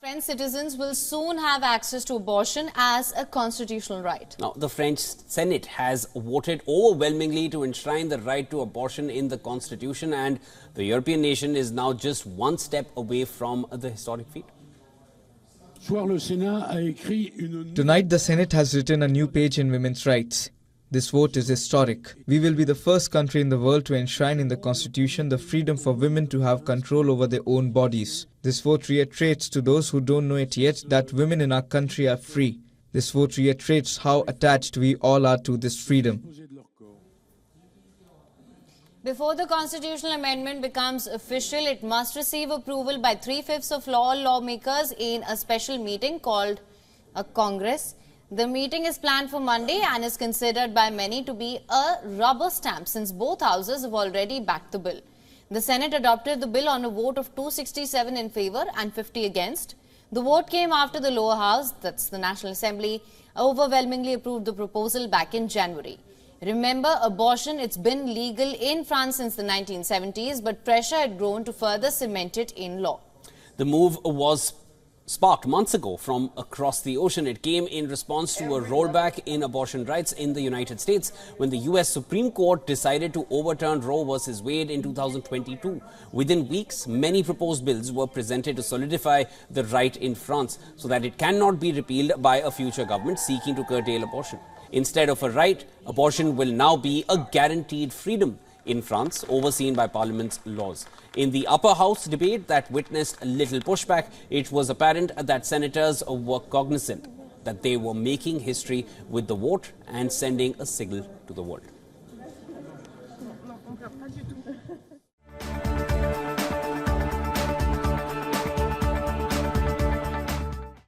French citizens will soon have access to abortion as a constitutional right. Now, the French Senate has voted overwhelmingly to enshrine the right to abortion in the constitution, and the European nation is now just one step away from the historic feat. Tonight, the Senate has written a new page in women's rights. This vote is historic. We will be the first country in the world to enshrine in the Constitution the freedom for women to have control over their own bodies. This vote reiterates to those who don't know it yet that women in our country are free. This vote reiterates how attached we all are to this freedom. Before the constitutional amendment becomes official, it must receive approval by 3/5 of lawmakers in a special meeting called a Congress. The meeting is planned for Monday and is considered by many to be a rubber stamp since both houses have already backed the bill. The Senate adopted the bill on a vote of 267 in favour and 50 against. The vote came after the lower house, that's the National Assembly, overwhelmingly approved the proposal back in January. Remember, abortion, it's been legal in France since the 1970s, but pressure had grown to further cement it in law. The move was sparked months ago from across the ocean. It came in response to a rollback in abortion rights in the United States when the US Supreme Court decided to overturn Roe versus Wade in 2022. Within weeks, many proposed bills were presented to solidify the right in France so that it cannot be repealed by a future government seeking to curtail abortion. Instead of a right, abortion will now be a guaranteed freedom in France, overseen by Parliament's laws. In the upper house debate that witnessed little pushback, it was apparent that senators were cognizant that they were making history with the vote and sending a signal to the world.